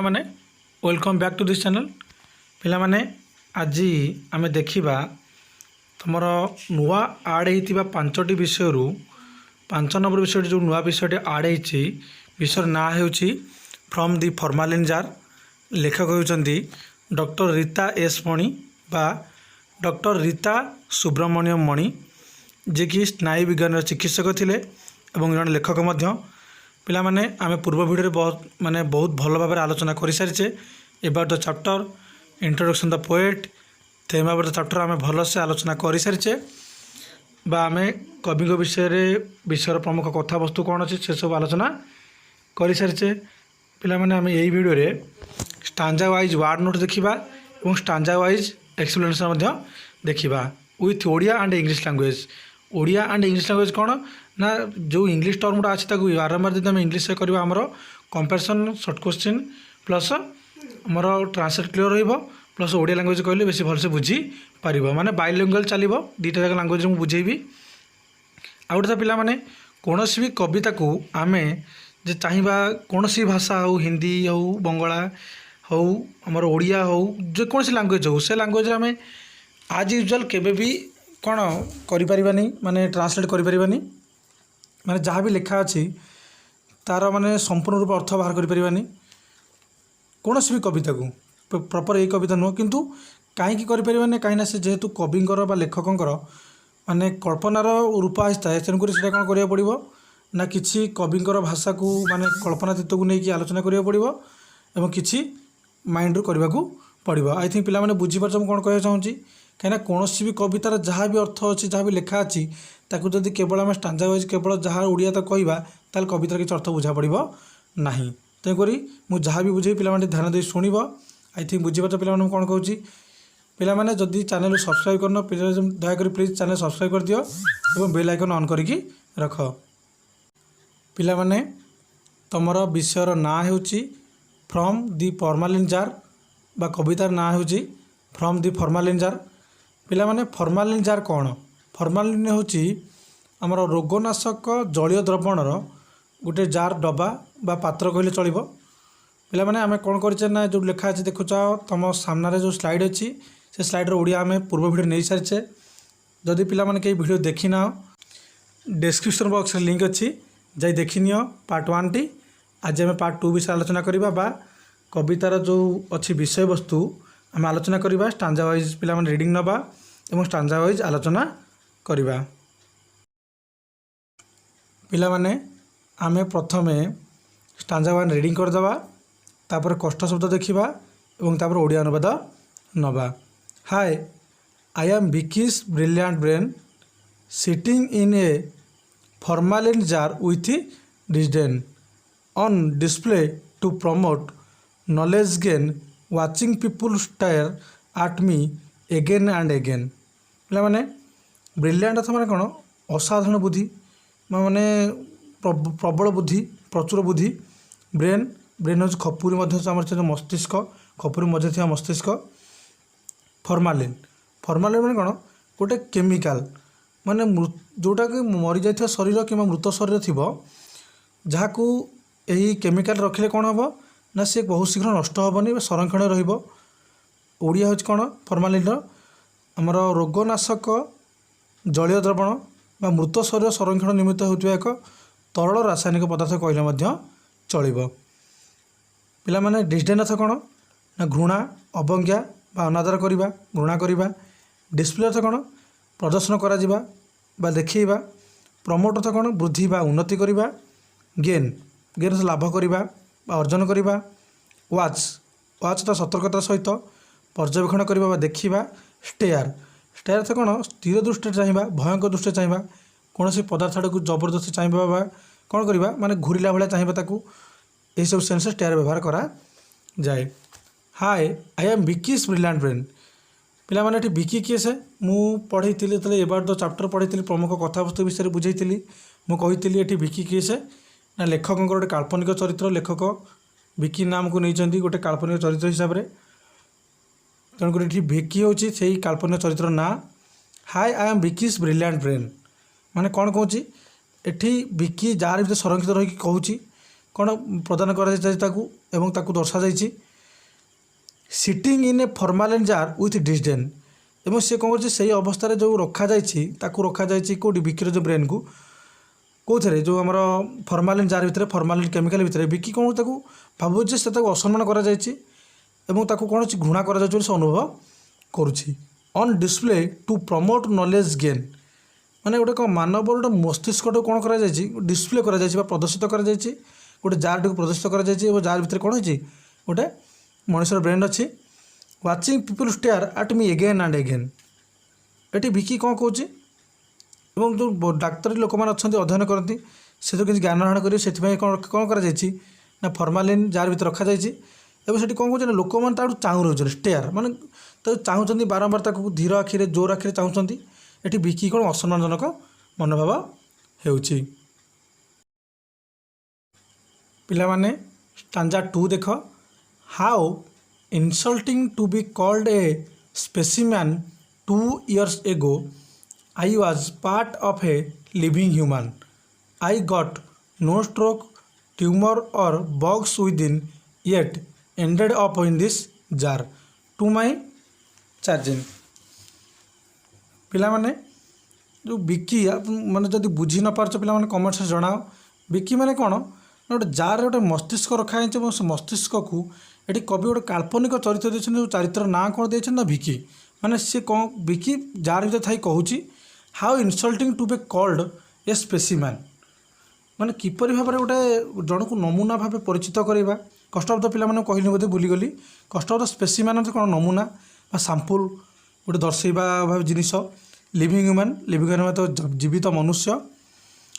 माने welcome back to this channel पिला माने आज आमे देखिबा तुमर नुआ आड होइतिबा पांचटी विषय रु 5 नंबर विषय जो नुआ विषय आड होइछि विषय ना हेउछि फ्रॉम दी फॉर्मालिन जार लेखक होउचंदी डॉक्टर रीता एस मणि बा डॉक्टर रीता सुब्रमण्यम मणि जे कि स्नायु विज्ञान चिकित्सक थिले एवं जन लेखक मध्य पिला माने आमे पूर्व वीडियो बहुत भल भाव आलोचना कर सारी about the chapter introduction the poet theme about the chapter आमे भल से आलोचना कर सारी बा आमे कवि विषय प्रमुख कथा वस्तु कौन अच्छी से सब आलोचना कर सारी पिला माने आमे यही वीडियो रे स्टांजा वाइज वार्ड नोट देखिबा और स्टांजा वाइज एक्सप्लेनेशन देखिबा with Odia and English language Odia and English language कौन ना जो इंग्लिश टर्मटा अच्छी बारंबार जब इंग्लिश से करवा आमर कंपेरिजन शॉर्ट क्वेश्चन प्लस आमर ट्रांसलेट क्लियर रहिबो प्लस ओडिया लैंग्वेज कहले बेसी भलसे बुझी पारिबो माने बाइलिंगुअल चलिबो दुईटा जाक लैंग्वेज मु बुझेबी आ गोटे पिला माने कोनोसी भी कविता को आमे जे चाहिबा कोनोसी भाषा हो हिंदी हो बंगला हो आमर ओडिया हो जे कोनोसी लैंग्वेज हो से लैंग्वेज रे आमे आज यूजुअल केबे भी कौन करिपारिबानी माने ट्रांसलेट करिपारिबानी माने जहाँ भी लिखा अच्छी तार माने संपूर्ण रूप अर्थ बाहर करिपारिबानी कौन भी कविता को प्रॉपर यही कविता नुह किंतु कहीं करिपारिबानी कहीं से जेहेतु कविंकर बा लेखकंकर माने कल्पनार रूप आसता तेणुक कौन करा पड़ो ना कि कविंकर भाषा को माने कल्पनातीत को लेकिन आलोचना करा पड़ो एवं किसी माइंड रू करने को पड़ो आई थिंक पिला माने बुझीपार कौन कह चाहूँगी कहीं कौन भी कवितार जहाँ भी अर्थ अच्छी जहाँ भी लिखा अच्छी ताकू जदि केवल आम स्टांजा वाइज केवल जहाँ ओडिया तो कहवा ताल कवितार किसी अर्थ बुझा पड़ो ना तेणुक मुझे जहाँ भी बुझे पे ध्यान दे शुणव आई थिंक बुझीपार पे कौन कहूँ पे जदि चैनल सब्सक्राइब करना दयाकोरी प्लीज चैनल सब्सक्राइब कर दियो और बेल आइकन ऑन करके रख पिला माने तुमर विषयर ना होची फ्रॉम दी फॉर्मालिन जार बा कवितार ना होची फ्रॉम दी फॉर्मालिन जार पिला माने फॉर्मालिन जार कौन फॉर्मालिन होची आमर रोगनाशक जलीय द्रवणर गोटे जार डब्बा बा पात्र कहले चलिबो पिला माने आमे कोन करछे ना जो लिखा अछि देखुछ तुम सामने जो स्लाइड अच्छी से स्लाइड रो ओडिया आमे पूर्व वीडियो नहीं सारिछे जदि पिला माने के वीडियो देखि ना डिस्क्रिप्शन बॉक्स रे लिंक अच्छी जाई देखि नियो पार्ट 1 टी आज आमे पार्ट 2 विषय आलोचना करिबा बा कवितार जो अच्छी विषय वस्तु आमे आलोचना करिबा स्टांजा वाइज पिला माने रीडिंग नबा एवं स्टांजा वाइज आलोचना करिबा पिला माने आमे प्रथमे स्टांजा वन रीडिंग करदबा तापर कष्ट शब्द देखिबा एवं तापर ओडिया अनुवाद नबा hi I am Vicky's brilliant brain sitting in a formalin jar with disdain on display to promote knowledge gain watching people stare at me again and again पिला माने ब्रिलियंट अथ माने कौन असाधारण बुद्धि माने प्रबल बुद्धि प्रचुर बुद्धि ब्रेन ब्रेन हूँ खपुरी मस्तिष्क खपुरी मध्य थी मस्तिष्क फॉर्मालिन फॉर्मालिन माने कौन गोटे केमिकाल माने जोटा कि मरी जाइथिबा शरीर कि मृत शरीर थी जहाँ को यही केमिकाल रखिले कौन हम ना सी बहुत शीघ्र नष्ट हेनी संरक्षण रोडिया हूँ कौन फॉर्मालिन आमर रोगनाशक जलीय द्रवण बा मृत शरीर संरक्षण निमित्त होता एक तरल रासायनिक पदार्थ कहले चलो पिला माने डिस्डेन अर्थ कौन ना घृणा अवज्ञा बा अनादर करवा घृणा करवा डिस्प्ले अर्थ कौन प्रदर्शन करा देखा प्रमोट अर्थ कौन वृद्धि बा उन्नति करवा गेन गेन लाभ करवा अर्जन करवा वाच वाच तो सतर्कतार सहित पर्यवेक्षण करवा देखा स्टेयर स्टेयर अर्थ कौन स्थिर दृष्टि चाहिए भयंकर दृष्टि चाहिए कौन सी पदार्थ को जबरदस्ती चाहिए कौन करवा माने घूरला भाया चाहिए ताकू यही सब सेन्स स्टेयर व्यवहार करा जाए hi I am Vicky's brilliant brain पिला माने विकी किए से मु पढ़ी एबाउट द चैप्टर पढ़ी प्रमुख कथावस्तु विषय बुझे मुझे ये विकी किए से ना लेखक गोटे काल्पनिक चरित्र लेखक विकी नाम को नहीं गोटे काल्पनिक चरित्र हिसाब से तेणुक ये विकी हूँ से काल्पनिक चरित्र ना hi I am Vicky's brilliant brain माने कौन कहूँ विकी जार भर संरक्षित रही कहूँ कौन प्रदान कर एवं ताकू दर्शा जाइछि sitting in a formalin jar with disdain एवं से कौन से अवस्था जो रखा जाइछि ताकू रखा जाइछि कोडी बिक्री जो ब्रेन को कौन जो आम फॉर्मालिन जार भितर फॉर्मालिन केमिकल भितर बिकी कौन ताकू भावुचे से असम्मान करा जाइछि एवं ताकू कौन घृणा करा जाइछि से अनुभव करुछि on display to promote knowledge gain माने गोटे कौन मानव गोटे मस्तिष्क कौन करा जाइछि डिस्प्ले करा जाइछि प्रदर्शित करा जाइछि गोटे जार को प्रदर्शित करा जाइछि और जार भितर कौन होइछि गोटे मनुष्यर ब्रेन अच्छी watching people stare at me again and again ये विकी कौन कौच जो डाक्तरी लोक मैंने अच्छा अध्ययन करती से तो किसी ज्ञान ग्रहण करें कौन कर फॉर्मालिन जार भर रखा जाइए कौन कौन लोक मैंने चाहू रही स्टेयर माने चाहूँ बारंबार ताको धीर आखिरे जोर आखिरे चाहूँगी ये विकी कौन असम्मानजनक मनोभाव होउछि पिला माने स्टांजा 2 देख how insulting to be called a specimen 2 years ago. I was part of a living human. I got no stroke, tumor or bugs within, yet ended up in this jar. To my charging. पिला माने जो विकी माने जदि बुझी न पारछ पिला माने comment से जणाओ विकी माने कोन गोटे जार गोटे मस्तिष्क रखा है से मस्तिष्क को ये कवि गोटे काल्पनिक चरित्र देते जो चरित्र ना कौन देते ना विकी माने सी कौन विकी जार भर थी कहूँ how insulting to be called a specimen माने किपरि भाव गोटे जन को नमूना भाव परिचित करवा कष्ट शब्द पे कहली बोधे भूलीगली कष्ट शब्द स्पेसिमैन कौन नमूना सांपुल गोटे दर्शा भाव जिनिस लिविंग ह्यूमन तो जीवित मनुष्य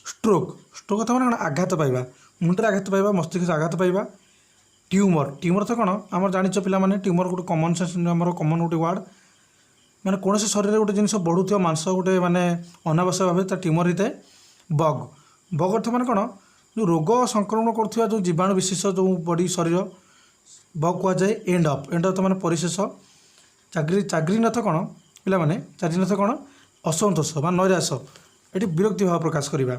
स्ट्रोक स्ट्रोक तो मैंने आघात पाइबा मुंडे आघात पाइबा मस्तिष्क आघात पाइबा ट्यूमर तो कौन आम जाच पे ट्यूमर गोटे कमन सेन्स आम कमन गोटे वार्ड माने कौन से शरीर गोटे जिन बढ़ुवा मांस गोटे माने अनावश्यक भाव ट्यूमर होता है बग अर्थ माने कौन जो रोग संक्रमण करुवा जो जीवाणु विशेष जो बॉडी शरीर बग कहुए एंड अप तो माने परिशेष चाग्रीनाथ कौन पे चाग्रीनाथ कौन असंतोष बा नैराश ये विरक्ति भाव प्रकाश करवा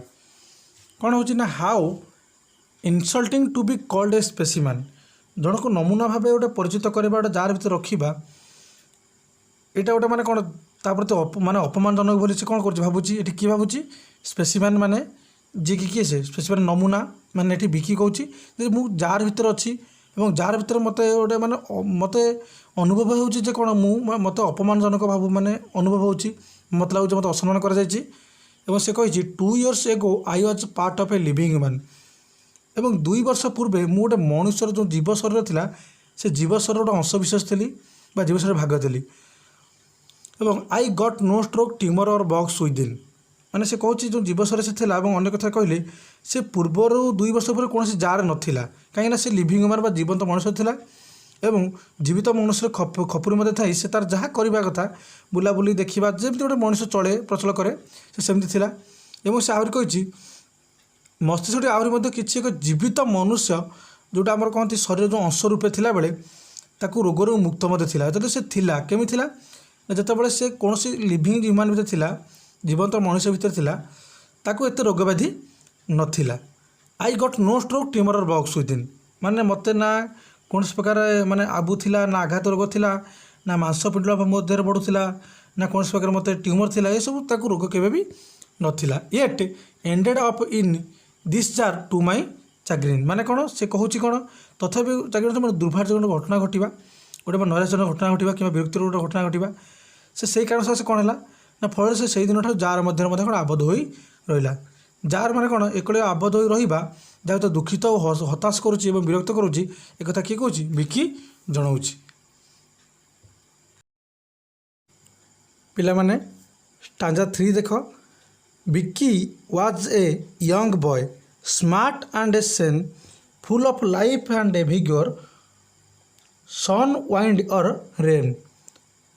कौन हो how insulting to be called a specimen जन को नमूना भाव गोटे परिचित करवा गोटे जार भर रखा यहाँ गोटे माने कौन ताप्रति माने अपमानजनक बोली से कौन कर भावुची ये किए भावुची स्पेसिमैन माने जी किए से स्पेसिमैन नमूना माने ये विकी कहूँ मु जार भर अच्छी जार भर मत गोटे माने मत अनुभव हो कौन मत अपमानजनक भाव माने अनुभव हो मत लगे मत असम्मान कर से कही 2 years ago I was part of a living human एवं 2 वर्ष पूर्वे मु गोटे मनुष्यर जो जीव शरीर थिला से जीव शरीर गोटे अंशविशेष थी जीव शरीर भाग थी एवं आई गट नो स्ट्रोक ट्यूमर और बग्स विदिन माने से कहूँ जो जीव शरीर से थिला अनेक कथा कहले से पूर्वर 2 वर्ष पूर्व कौन जार नाला कहीं से लिविंग ह्यूमन जीवंत मनुष्य थिला एवं जीवित मनुष्य खपुरी मध्य थी से तार जहाँ करवा कथा बुलाबुली देखा जमी गोटे मनुष्य चले प्रचल करे से सेमती थिला एवं से आहरी कही मस्तिष्क आहरी किसी एक जीवित मनुष्य जोटा आम कहते शरीर जो अंश रूपे थिला बेले ताकू रोगर मुक्त थिला जब से थिला केमी थिला जितेबाला से कौन लिविंग ह्यूमन भर थिला जीवंत मनुष्य भितर थिला ताकू एत रोग व्याधि नथिला आई गट नो स्ट्रोक ट्यूमर और बग्स विदिन माने मते ना कौन प्रकार माने आबू थिला ना आघात रोग थिला ना मांसपिंडल मो देह बढ़ुला ना कौन प्रकार मत ट्यूमर थिला ये सब ताकू रोग केबे भी नथिला yet ended up in this jar to my chagrin माने कौन से कहूँ कौन तथापि चाग्रीन तो दुर्भाग्यजनक घटना घटवा गोटे नैराश्यजनक घटना घटवा कि विरक्तिर गोटे घटना घटवा से कारण से कौन है ना फल से दिन ठार जार मध्य कौन आबद्ध हो रहा जार माने कौन एक आबद्ध हो रहा जहाँ तो दुखित और हताश करुच्ची विरक्त करुच्ची एक कथा किए कहूँ विकी जनाऊँ पिला माने स्टांजा 3 देख Vicky was a young boy smart and a sane full of life and a vigour sun wind और rain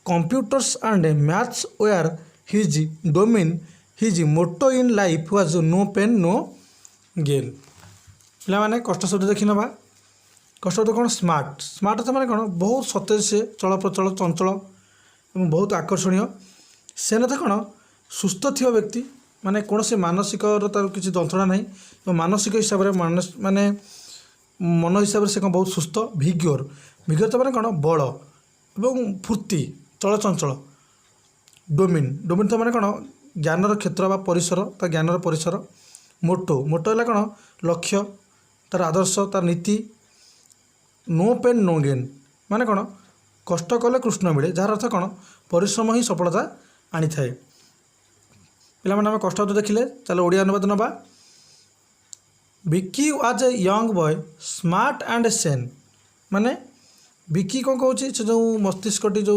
computers and maths were his domain. His motto in life was no pain no gain. पिला माने कष्ट शब्द देखी नवा कष्ट शब्द कौन स्मार्ट तो माने कौन बहुत सतेज से चल प्रचल चंचल और बहुत आकर्षणीय से न कौन सुस्थ थी व्यक्ति माने कौन से मानसिक तार किसी जंत्रणा नहीं मानसिक हिसाब से माने मन हिसाब से बहुत सुस्थ भिग्योर भिग्योर तो मैंने कौन बल एवं फूर्ति चलचंचल डोमिन डोमिन तो मैंने कौन ज्ञानर क्षेत्र बा परिसर ता ज्ञानर परिसर मोटो मोटो है कौन लक्ष्य तार आदर्श तार नीति नो पेन नो गेन माने कौन कष्ट कले कृष्ण मिले जार अर्थ कौन परिश्रम ही सफलता आनी थाए पिला माने कष्ट तो देखिले चलो ओडिया अनुवाद नबा विकी आज ए young boy smart and Sen माने विकी कौन कहूँ से जो मस्तिष्कटी जो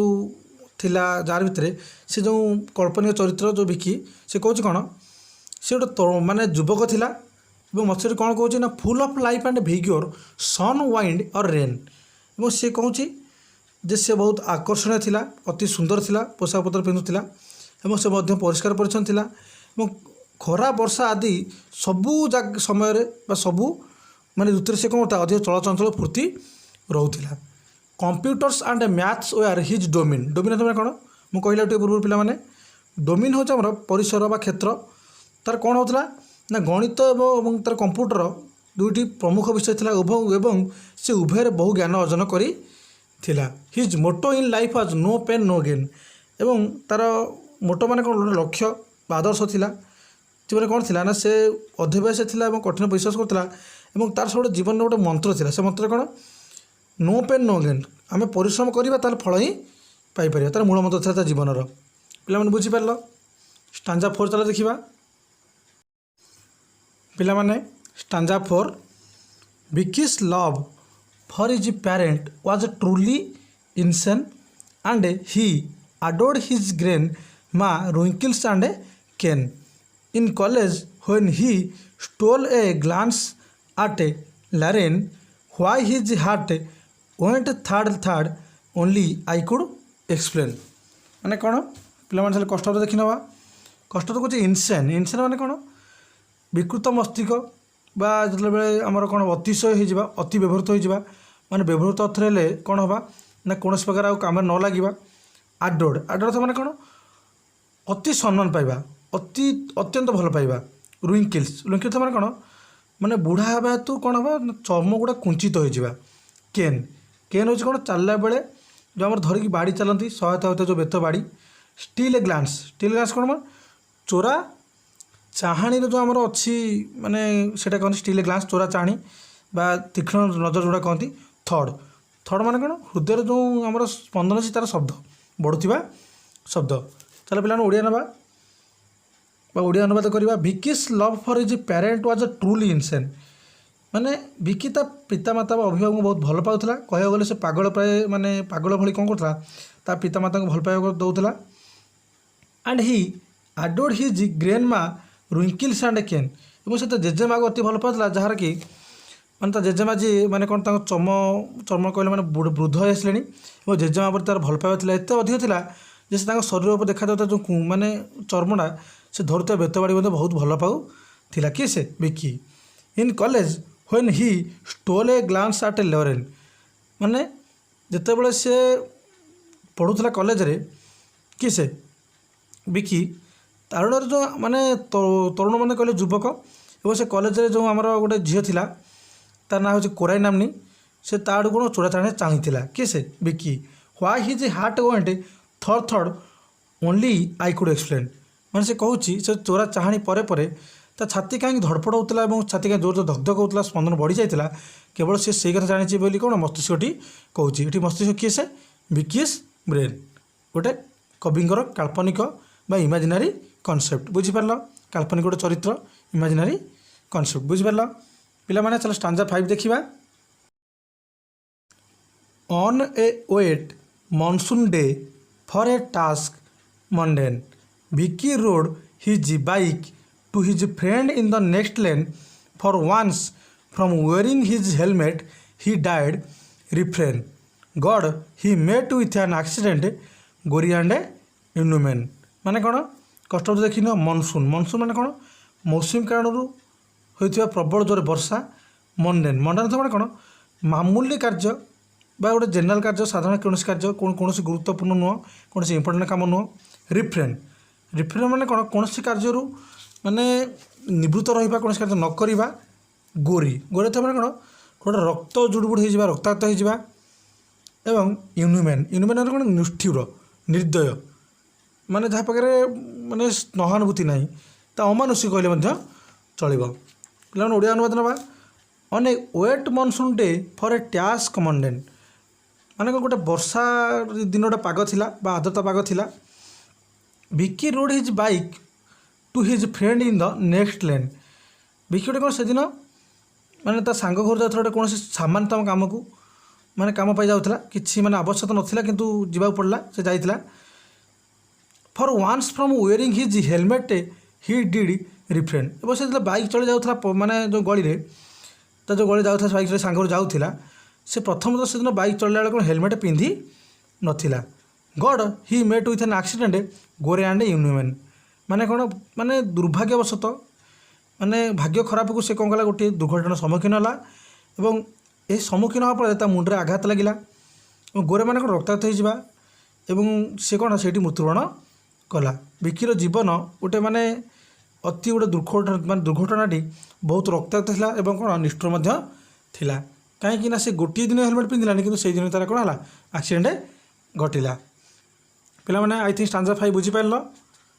थिला जार भितर से जो कल्पनीय चरित्र जो विकी से कहूँ कौन से गोटे माने युवक थिला मस्तिष्क कौन कहूँ ना full of life and vigour sun wind और रेन और सी कहूँ जे से बहुत आकर्षणीय थिला अति सुंदर थिला पोशाक पत्र पिंधुला और से मध्य परिष्कार परिच्छन्न थिला और खरा वर्षा आदि सबू समय सबू माने ऋतु से कौन होता अधिक चलचंचल फूर्ति रोला computers and maths were his domain domain मैंने कौन मुझे कहला पूर्व पिला माने डोमिन हूँ आम परिसर बा क्षेत्र तार कौन होता ना गणित और तार कंप्यूटर दुईटी प्रमुख विषय थिला एवं से उभय बहु ज्ञान अर्जन करी थिला हिज मोटो इन लाइफ आज नो पेन नो गेन एवं तार मोटो माने कौन गोटे लक्ष्य आदर्श थिला जीवन कौन थिला ना से अध्यवसाय थिला एवं कठिन विश्वास करथिला एवं तार सब जीवन गोटे मंत्र थिला से मंत्र कौन नो पेन नो गेन आम परिश्रम करवा तार फल ही पाइपर तार मूल मंत्र था जीवनर पे बुझीपार स्टांजा 4 चलो देखा पिलामाने stanza 4 Vicky's love for his parent was truly insane and he adored his grandma Wrinkles and Ken. In college, when he stole a glance at Lorraine, why his heart went third, only I could explain. माने कौन पे कष्ट तो देखी ना कष्ट तो कुछ इनसेन इनसेन माने कौन विकृत मस्तिष्क बा जो आमर कौन अतिशय हो अति व्यवहृत हो माने व्यवहृत अर्थ हेले कौन हवा ना कौन प्रकार काम न लगे आडोड आडोड माने कौन अति सम्मान पाइबा अति अत्यंत भल पाइबा रुइंकिल्स रुइंकिल्स माने कौन माने बुढ़ा हवा हेतु कौन हम चर्म गुड़ा कुंचित हो केन केन हूँ कौन चलला बेले जो आम धरिकी बाड़ी चलती सहायता होता जो बेत बाड़ी स्टिल ग्लांस कौन मान चोरा चाहाणी जो आमर अच्छी माने सेटा कहते स्टिल ग्लांस चोरा चाहाणी बा तीक्ष्ण नजर जोड़ा कहती थर्ड माने कौन हृदय जो आमर स्पंदन अच्छी तार शब्द बढ़ुवा शब्द चलो पे ओडिया नवा ओडिया अनुवाद करवा wikis love for his parent was truly insane माने विकी ता पितामाता अभिभावक बहुत भल पाला कह गले से पागल प्राय माने पागल भली कौन करता ता पितामाता को भल पाइबा दौला and he adored his grandma Wrinkles and Ken और से जेजेमा को अति भल पाला जार कि माने जेजेमा जी माने कौन चर्म कहले माने वृद्ध हो आसले और जेजेमा पर तार भल पाइबा एत अधिक था जे से शरीर पर देखा जाता जो माने चर्मटा से धरुता बेतबाड़ी बहुत भल पाऊ थिला कि से Vicky in college when he stole a glance at Lauren माने जितेबाला से पढ़ुला कॉलेज रे कि से विकी तारण जो माने तरुण मैंने कहले युवक और से कॉलेज रे जो आमर गोटे झील थिला तार ना हूँ कोराई नामनी से ताड़ू कौन चोरा चाणी चाहला कि से Vicky why his heart went third only I could explain मैंने से कहूँ से चोरा चाहाणी परे परे ता छाती कहीं धड़पड़ होता है छाती कहीं जोर जोर धक धक होता स्पंदन बढ़ी जाता केवल सी से कथा जानी बोली कौन मस्तिष्कटी कहूँ ये मस्तिष्क किए से विकीज ब्रेन गोटे कविंर काल्पनिक बा इमाजिनारी कनसेप्ट बुझीपार काल्पनिक गोटे चरित्र इमाजिनारी कनसेप्ट बुझीपार पिला माने चलो स्टांजा 5 देखिबा on a wet monsoon day for a task mundane Vicky rode his bike to his friend in the next lane for once from wearing his helmet he died refrain God he met with an accident gory and inhuman माने कौन कष्ट देखी न monsoon माने कौन मौसम कारण होता प्रबल जोर वर्षा मंडेन माने कौन मामूली कार्य बा गोटे जेनराल कार्य साधारण कौन कार्य कौन गुरुत्वपूर्ण नुह कौन इंपोर्टेंट काम नुह रिफ्रेन माने कौन कार्य माने निवृत्त रहा कौन कार्य न करवा गोरी गोरी तो मैंने कौन गोटे रक्त जुड़बुड़ हो रक्ताक्त हो एवं इनह्यूमेन इनह्यूमेन कौन निष्ठुर निर्दय माने जहाँ पाखे माने सहानुभूति ना तो अमानुषिक कहले चलो पे ओडिया अनुवाद ना on a wet monsoon day for a टैक्स कमांडेंट माने गोटे वर्षा दिन गोटे पाग थिला बा आर्द्रता पाग थिला Vicky rode his bike to his friend in the next lane Vicky गोटे कौन से दिन माने ता सांग घर जाता कौन सामान तम काम को माने काम पाई जाउथला किछि माने आवश्यकता नथिला किंतु जीवा पड़ला से जाइथिला for once from wearing his helmet he did refrain एवं से बाइक चली जाउथला माने जो गली रे तो जो गली जाउथला बाइक रे सांग जाउथिला से प्रथम तो से दिन बाइक चलला बेले हेलमेट पिंधि नथिला god he met with an accident gory and inhuman माने कौन माने दुर्भाग्यवशत माने भाग्य खराब को से कौन कला गोटे दुर्घटना सम्मुखीन होला एवं ए सम्मुखीन होगा पर मुंडे आघात लगिला गोरे मैंने कौन रक्ताक्त हो सी कौन से मृत्युवरण कला विक्कीर जीवन गोटे माने अति गोटे दुर्घटनाटी बहुत रक्ताक्त था कौन निष्ठुर थिला कहीं से गोटे दिन हेलमेट पिंधिलानी कि से दिन तार कौन है एक्सीडेंट घटिला पिला माने आई थिंक स्टांजा 5 बुझीपार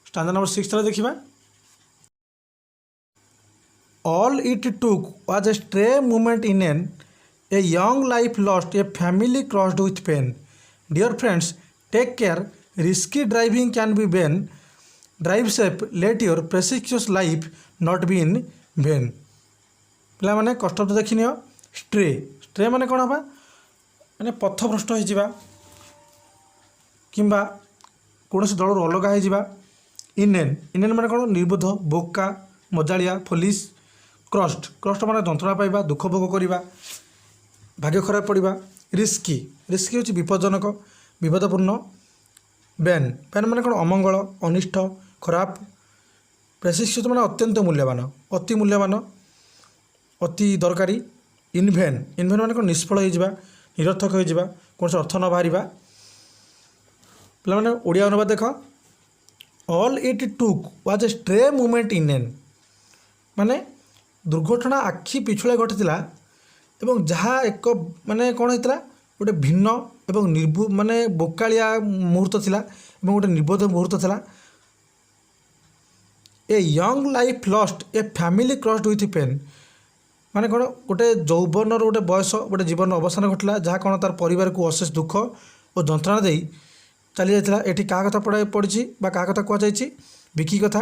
स्टांजा नंबर 6 तरह देखा all it took was a stray moment in an a young life lost a family crossed with pain dear friends take care risky driving can be vain drive safe let your precious life not be in vain पिला माने कष्ट तो देखी stray stray माने कौन हवा माने पथभ्रष्ट हो किंबा कौन से दल अलग हो इनेन इनेन माने कौन निर्बोध बोका मजालिया पुलिस क्रस्ट क्रस्ट माने जंत्रणा पाइबा दुख भोग करवा भाग्य खराब पड़ा रिस्की रिस्की हूँ विपज्जनक विपदपूर्ण बैन बैन माने कौन अमंगल अनिष्ट खराब प्रेसिक्यूस माने अत्यंत मूल्यवान अति दरकारी इनभेन इनभेन माने कौन निष्फल हो निरर्थक हो कौन से अर्थ न बाहर पे ओडिया अनुवाद देख all it took was a stray moment in N माने दुर्घटना आखि पिछुड़े घटी एवं जहाँ एक माने कौन होता गोटे भिन्न एवं माने बोकालिया मुहूर्त थिला एवं गोटे निर्बोध मुहूर्त थिला a young life lost a family crossed with pain माने कौन गोटे यौवन गोटे बयस गोटे जीवन अवसान घटला जहाँ कौन तार परिवार को अशेष दुख और जंत्रणा दे चली जाता ये क्या कथा पड़ी क्या कथा कहुई विकी कथा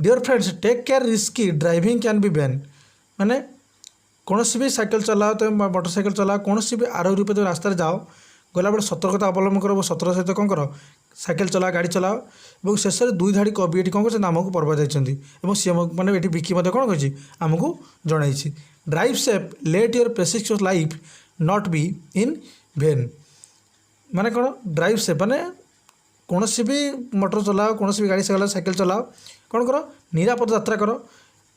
dear friends take care risky driving can be bane माने कौन भी साइकिल चलाओ तो मोटरसाइकिल चलाओ कौन भी आरोही रूप रास्तार जाओ गला बेले सतर्कता अवलम्बन करो सतर सहित कौन कर साइकिल चलाओ गाड़ी चलाओ और शेष में 2 धाड़ी कवि ये कौन कर आमको पर्व देते सी मैंने ये विकी कौन कर आमको जन drive safe let your precious life not be in vain माने कौन ड्राइव सेफ माने कौन भी मोटर चलाओ कौन भी गाड़ी चलाओ साइकिल चलाओ कौन कर निरापद यात्रा कर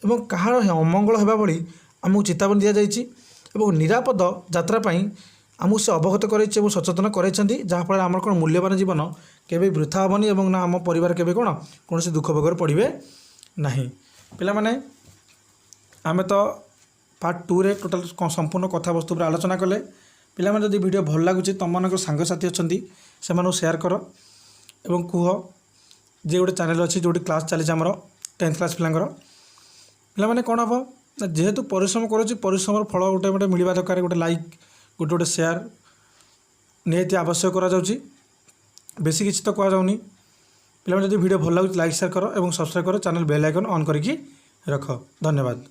एवं कहार अमंगल होगा भली आमको चेतावनी दि जाइए निरापद यात्रापाई आमको से अवगत कर सचेतन कर जहाँफल आम कौन मूल्यवान जीवन केवे वृथा हेनी और ना आम परिवार केवे कौन से दुख भोग पड़े ना पिला माने आमे तो पार्ट 2 रे टोटाल संपूर्ण कथावस्तु पर आलोचना कले पिला माने जदि वीडियो भल लगुच तुम मान सांगसाथी अच्छा से सेयार कर एवं कह जे गोटे चैनल अच्छी जो क्लास चली आमर 10th क्लास पिलांकर पिला माने कौन हम जेहेतु परिश्रम करुच्ची परिश्रम फल गोटे गोटे मिलवा दरकार गोटे लाइक गोटे गोटे सेयार निहाती आवश्यक करा जाउची बेसी किसी तो कहुनी पे जब वीडियो भल लगे लाइक शेयर कर और सब्सक्राइब कर चैनल बेल आइकन ऑन करके रख धन्यवाद।